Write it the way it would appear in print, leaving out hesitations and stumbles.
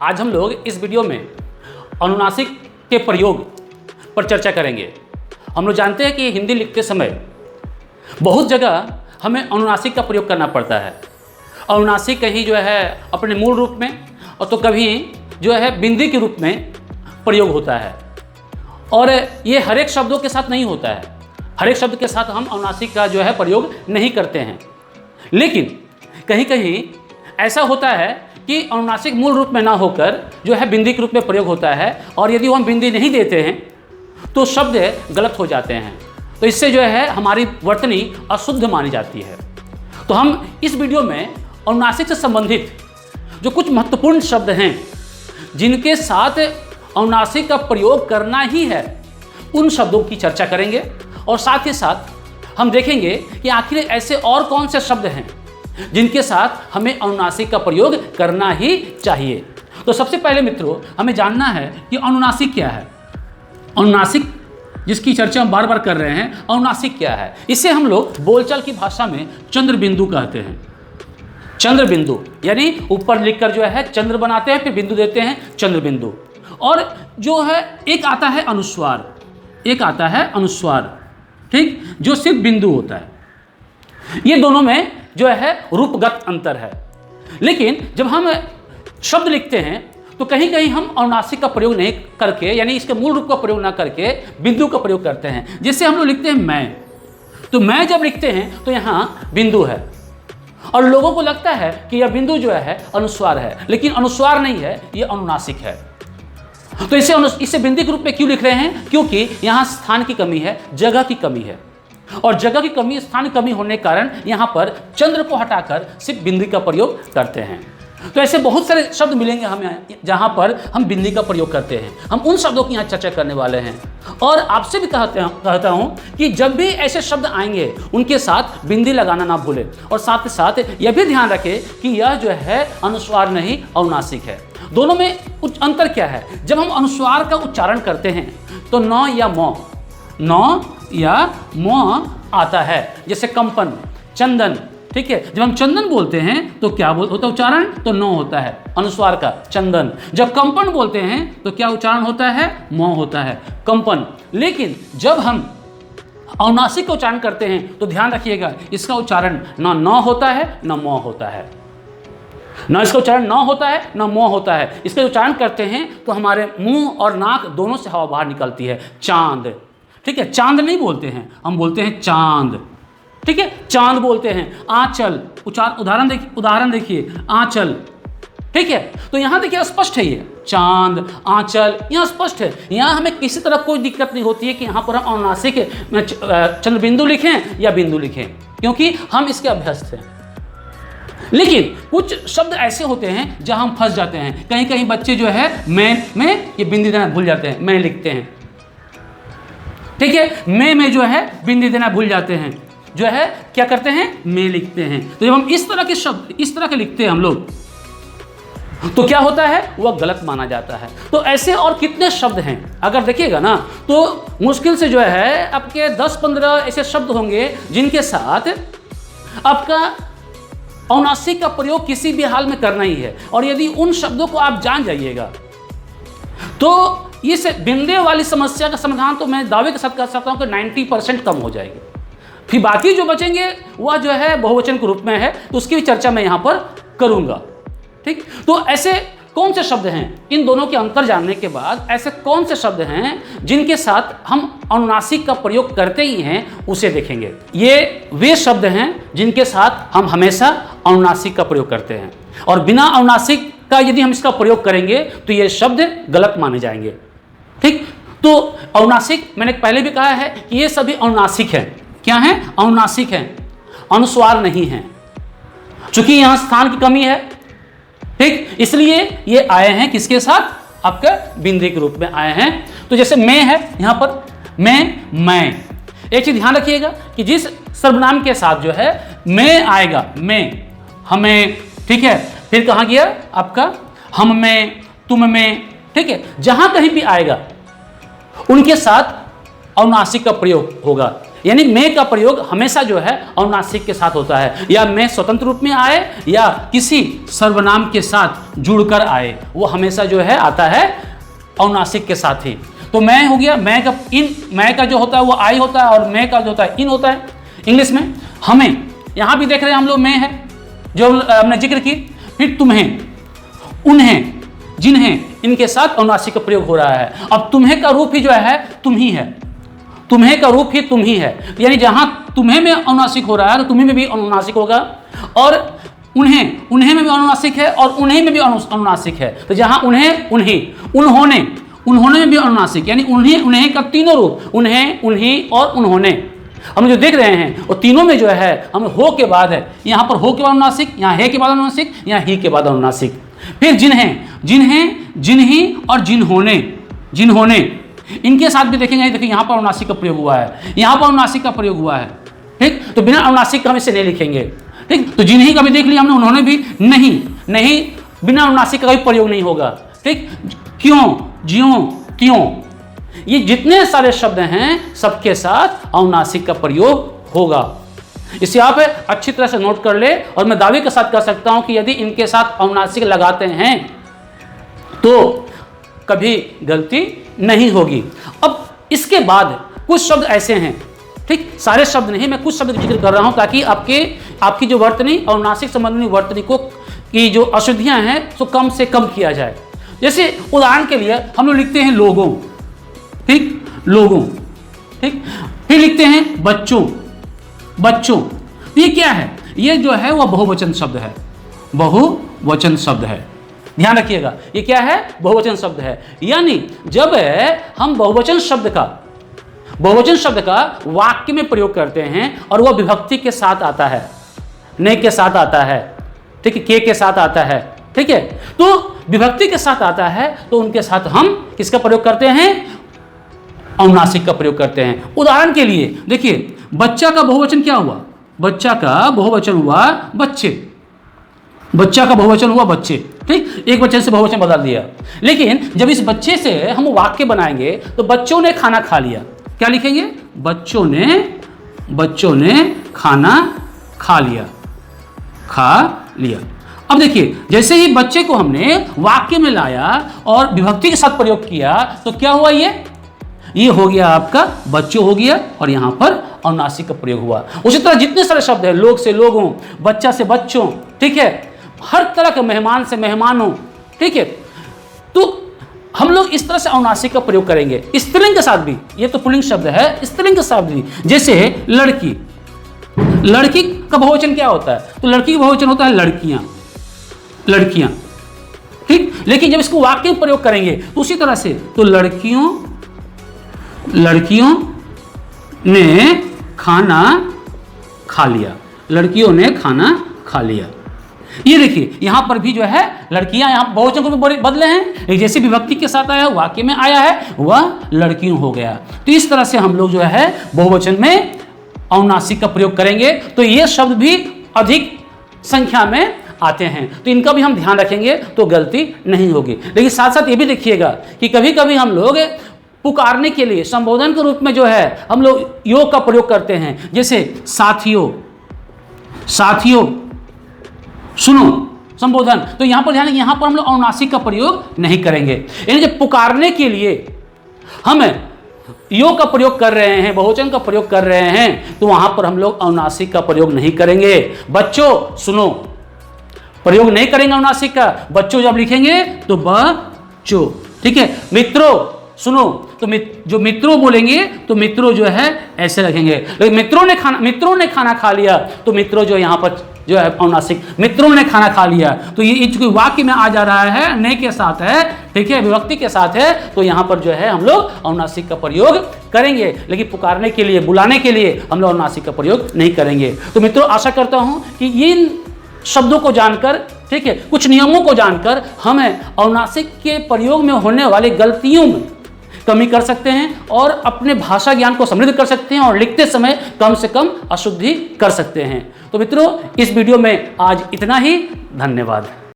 आज हम लोग इस वीडियो में अनुनासिक के प्रयोग पर चर्चा करेंगे। हम लोग जानते हैं कि हिंदी लिखते समय बहुत जगह हमें अनुनासिक का प्रयोग करना पड़ता है। अनुनासिक कहीं जो है अपने मूल रूप में और तो कभी जो है बिंदी के रूप में प्रयोग होता है, और ये हर एक शब्दों के साथ नहीं होता है। हर एक शब्द के साथ हम अनुनासिक का जो है प्रयोग नहीं करते हैं, लेकिन कहीं कहीं ऐसा होता है कि अनुनासिक मूल रूप में ना होकर जो है बिंदी के रूप में प्रयोग होता है, और यदि हम बिंदी नहीं देते हैं तो शब्द गलत हो जाते हैं। तो इससे जो है हमारी वर्तनी अशुद्ध मानी जाती है। तो हम इस वीडियो में अनुनासिक से संबंधित जो कुछ महत्वपूर्ण शब्द हैं जिनके साथ अनुनासिक का प्रयोग करना ही है, उन शब्दों की चर्चा करेंगे, और साथ ही साथ हम देखेंगे कि आखिर ऐसे और कौन से शब्द हैं जिनके साथ हमें अनुनासिक का प्रयोग करना ही चाहिए। तो सबसे पहले मित्रों, हमें जानना है कि अनुनासिक क्या है। अनुनासिक जिसकी चर्चा हम बार बार कर रहे हैं, अनुनासिक क्या है? इसे हम लोग बोलचाल की भाषा में चंद्र बिंदु कहते हैं। चंद्र बिंदु यानी ऊपर लिखकर जो है चंद्र बनाते हैं, फिर बिंदु देते हैं, चंद्र बिंदु। और जो है एक आता है अनुस्वार, एक आता है अनुस्वार, ठीक, जो सिर्फ बिंदु होता है। ये दोनों में जो है रूपगत अंतर है। लेकिन जब हम शब्द लिखते हैं तो कहीं कहीं हम अनुनासिक का प्रयोग नहीं करके, यानी इसके मूल रूप का प्रयोग ना करके बिंदु का प्रयोग करते हैं। जैसे हम लोग लिखते हैं मैं, तो मैं जब लिखते हैं तो यहाँ बिंदु है, और लोगों को लगता है कि यह बिंदु जो है अनुस्वार है, लेकिन अनुस्वार नहीं है, यह अनुनासिक है। तो इसे बिंदी के रूप में क्यों लिख रहे हैं? क्योंकि यहाँ स्थान की कमी है, जगह की कमी है, और जगह की कमी, स्थान की कमी होने के कारण यहाँ पर चंद्र को हटाकर सिर्फ बिंदी का प्रयोग करते हैं। तो ऐसे बहुत सारे शब्द मिलेंगे हमें जहाँ पर हम बिंदी का प्रयोग करते हैं। हम उन शब्दों की यहाँ चर्चा करने वाले हैं, और आपसे भी कहता हूँ कि जब भी ऐसे शब्द आएंगे उनके साथ बिंदी लगाना ना भूलें, और साथ ही साथ यह भी ध्यान रखें कि यह जो है अनुस्वार नहीं, अनुनासिक है। दोनों में कुछ अंतर क्या है? जब हम अनुस्वार का उच्चारण करते हैं तो न या मौ, न या मौ आता है। जैसे कंपन, चंदन, ठीक है। जब हम चंदन बोलते हैं तो क्या होता है उच्चारण? तो न होता है अनुस्वार का, चंदन। जब कंपन बोलते हैं तो क्या उच्चारण होता है? मौ होता है, कंपन। लेकिन जब हम अनुनासिक का उच्चारण करते हैं तो ध्यान रखिएगा, इसका उच्चारण न होता है न मौ होता है, न इसका उच्चारण न होता है न मौ होता है। इसका उच्चारण करते हैं तो हमारे मुंह और नाक दोनों से हवा बाहर निकलती है। चांद, ठीक है, चांद नहीं बोलते हैं, हम बोलते हैं चांद, ठीक है, चांद बोलते हैं। आंचल, उदाहरण देखिए, आंचल, ठीक है। तो यहाँ देखिए स्पष्ट है, ये चांद, आंचल, यहाँ स्पष्ट है। यहाँ हमें किसी तरह कोई दिक्कत नहीं होती है कि यहाँ पर हम अनुनासिक चंद्र बिंदु लिखें या बिंदु लिखें, क्योंकि हम इसके अभ्यस्त हैं। लेकिन कुछ शब्द ऐसे होते हैं जहाँ हम फंस जाते हैं। कहीं कहीं बच्चे जो है मैं ये बिंदी देना भूल जाते हैं, मैं लिखते हैं, ठीक है। मैं जो है बिंदी देना भूल जाते हैं, जो है क्या करते हैं? मैं लिखते हैं। तो जब हम इस तरह के शब्द इस तरह के लिखते हैं हम लोग, तो क्या होता है? वह गलत माना जाता है। तो ऐसे और कितने शब्द हैं, अगर देखिएगा ना तो मुश्किल से जो है आपके 10-15 ऐसे शब्द होंगे जिनके साथ आपका अनुनासिक का प्रयोग किसी भी हाल में करना ही है। और यदि उन शब्दों को आप जान जाइएगा तो इस बिंदे वाली समस्या का समाधान तो मैं दावे के साथ कह सकता हूँ कि 90% कम हो जाएगी। फिर बाकी जो बचेंगे वह जो है बहुवचन के रूप में है, तो उसकी भी चर्चा मैं यहाँ पर करूँगा, ठीक। तो ऐसे कौन से शब्द हैं, इन दोनों के अंतर जानने के बाद ऐसे कौन से शब्द हैं जिनके साथ हम अनुनासिक का प्रयोग करते ही हैं, उसे देखेंगे। ये वे शब्द हैं जिनके साथ हम हमेशा अनुनासिक का प्रयोग करते हैं, और बिना अनुनासिक का यदि हम इसका प्रयोग करेंगे तो ये शब्द गलत माने जाएंगे, ठीक। तो अनुनासिक, मैंने पहले भी कहा है कि ये सभी अनुनासिक हैं। क्या हैं? अनुनासिक हैं, अनुस्वार नहीं हैं। चूंकि यहाँ स्थान की कमी है, ठीक, इसलिए ये आए हैं किसके साथ? आपका बिंदी के रूप में आए हैं। तो जैसे मैं है, यहाँ पर मैं, एक चीज ध्यान रखिएगा कि जिस सर्वनाम के साथ जो है मैं आएगा, मैं, हमें, ठीक है, फिर कहाँ गया आपका हम में, तुम में, ठीक है, जहां कहीं भी आएगा उनके साथ अनुनासिक का प्रयोग होगा। यानी में का प्रयोग हमेशा जो है अनुनासिक के साथ होता है, या में स्वतंत्र रूप में आए या किसी सर्वनाम के साथ जुड़कर आए, वो हमेशा जो है आता है अनुनासिक के साथ ही। तो मैं हो गया, मैं का इन, मैं का जो होता है वो आई होता है और मैं का जो होता है इन होता है इंग्लिश में। हमें यहाँ भी देख रहे हैं हम लोग में है जो हमने जिक्र की। फिर तुम्हें, उन्हें, जिन्हें, इनके साथ अनुनासिक का प्रयोग हो रहा है। अब तुम्हें का रूप ही जो है तुम ही है, तुम्हें का रूप ही तुम ही है, यानी जहां तुम्हें में अनुनासिक हो रहा है तो तुम्हें में भी अनुनासिक होगा, और उन्हें, उन्हें में भी अनुनासिक है और उन्हें में भी अनुनासिक है। तो जहां उन्हें, उन्हीं, उन्होंने, उन्होंने में भी अनुनासिक, यानी उन्हें, उन्हें का तीनों रूप, उन्हें, उन्हीं और उन्होंने हम जो देख रहे हैं वो तीनों में जो है हम हो के बाद है, यहाँ पर हो के बाद अनुनासिक, यहाँ है के बाद अनुनासिक, यहाँ ही के बाद अनुनासिक। फिर जिन्हें, जिन्हें, जिन्हीं और जिन्होंने, जिन्होंने, इनके साथ भी देखेंगे। देखिए यहाँ पर अनुनासिक का प्रयोग हुआ है, यहाँ पर अनुनासिक का प्रयोग हुआ है, ठीक। तो बिना अनुनासिक का हम इसे नहीं लिखेंगे, ठीक। तो जिन्हीं का भी देख लिया हमने, उन्होंने भी नहीं, नहीं बिना अनुनासिक का भी प्रयोग नहीं होगा, ठीक। क्यों, ज्यों, त्यों, ये जितने सारे शब्द हैं सबके साथ अनुनासिक का प्रयोग होगा। इसे आप अच्छी तरह से नोट कर ले, और मैं दावे के साथ कह सकता हूं कि यदि इनके साथ अनुनासिक लगाते हैं तो कभी गलती नहीं होगी। अब इसके बाद कुछ शब्द ऐसे हैं, ठीक, सारे शब्द नहीं, मैं कुछ शब्द जिक्र कर रहा हूं ताकि आपकी जो वर्तनी अनुनासिक संबंधी वर्तनी को की जो अशुद्धियां हैं तो कम से कम किया जाए। जैसे उदाहरण के लिए हम लोग लिखते हैं लोगों, ठीक, लोगों, ठीक। फिर लिखते हैं बच्चों, बच्चों। ये क्या है? ये जो है वह बहुवचन शब्द है, बहुवचन शब्द है, ध्यान रखिएगा। ये क्या है? बहुवचन शब्द है। यानी जब हम बहुवचन शब्द का वाक्य में प्रयोग करते हैं और वह विभक्ति के साथ आता है, ने के साथ आता है, ठीक है, के साथ आता है, ठीक है, तो विभक्ति के साथ आता है तो उनके साथ हम किसका प्रयोग करते हैं? अनुनासिक का प्रयोग करते हैं। उदाहरण के लिए देखिए, बच्चा का बहुवचन क्या हुआ? बच्चा का बहुवचन हुआ बच्चे, बच्चा का बहुवचन हुआ बच्चे, ठीक। एक बच्चे से बहुवचन बदल दिया। लेकिन जब इस बच्चे से हम वाक्य बनाएंगे तो बच्चों ने खाना खा लिया, क्या लिखेंगे? बच्चों ने खाना खा लिया, खा लिया। अब देखिए, जैसे ही बच्चे को हमने वाक्य में लाया और विभक्ति के साथ प्रयोग किया तो क्या हुआ? ये हो गया आपका बच्चों हो गया, और यहां पर अनुनासिक का प्रयोग हुआ। उसी तरह जितने सारे शब्द हैं, लोग से लोगों, बच्चा से बच्चों, ठीक है, हर तरह के, मेहमान से मेहमानों, ठीक है, तो हम लोग इस तरह से अनुनासिक का प्रयोग करेंगे। स्त्रीलिंग के साथ भी, ये तो पुल्लिंग शब्द है, स्त्रीलिंग के साथ भी, जैसे लड़की, लड़की का बहुवचन क्या होता है? तो लड़की का बहुवचन होता है लड़कियां, लड़कियां, ठीक। लेकिन जब इसको वाक्य में प्रयोग करेंगे तो उसी तरह से, तो लड़कियों ने खाना खा लिया, लड़कियों ने खाना खा लिया। ये देखिए यहां पर भी जो है लड़कियां, यहां बहुवचन को भी बदले हैं, जैसे विभक्ति के साथ आया, वाक्य में आया है, वह लड़कियों हो गया। तो इस तरह से हम लोग जो है बहुवचन में अनुनासिक का प्रयोग करेंगे तो ये शब्द भी अधिक संख्या में आते हैं, तो इनका भी हम ध्यान रखेंगे तो गलती नहीं होगी। लेकिन साथ साथ ये भी देखिएगा कि कभी कभी हम लोग पुकारने के लिए संबोधन के रूप में जो है हम लोग योग का प्रयोग करते हैं, जैसे साथियों, साथियों सुनो, संबोधन। तो यहां पर ध्यान, यहां पर हम लोग अनुनासिक का प्रयोग नहीं करेंगे। यानी जब पुकारने के लिए हम योग का प्रयोग कर रहे हैं, बहुवचन का प्रयोग कर रहे हैं, तो वहां पर हम लोग अनुनासिक का प्रयोग नहीं करेंगे। बच्चों सुनो, प्रयोग नहीं करेंगे अनुनासिक का। बच्चों जब लिखेंगे तो बच्चों, ठीक है। मित्रों सुनो, तो जो मित्रों बोलेंगे तो मित्रों जो है ऐसे रखेंगे। लेकिन मित्रों ने खाना खा लिया, तो मित्रों जो यहाँ पर जो है अनुनासिक, मित्रों ने खाना खा लिया, तो ये चूंकि वाक्य में आ जा रहा है, ने के साथ है, ठीक है, विभक्ति के साथ है, तो यहाँ पर जो है हम लोग अनुनासिक का प्रयोग करेंगे। लेकिन पुकारने के लिए, बुलाने के लिए हम लोग अनुनासिक का प्रयोग नहीं करेंगे। तो मित्रों आशा करता हूँ कि इन शब्दों को जानकर, ठीक है, कुछ नियमों को जानकर हमें अनुनासिक के प्रयोग में होने वाली गलतियों में कमी कर सकते हैं और अपने भाषा ज्ञान को समृद्ध कर सकते हैं और लिखते समय कम से कम अशुद्धि कर सकते हैं। तो मित्रों इस वीडियो में आज इतना ही। धन्यवाद।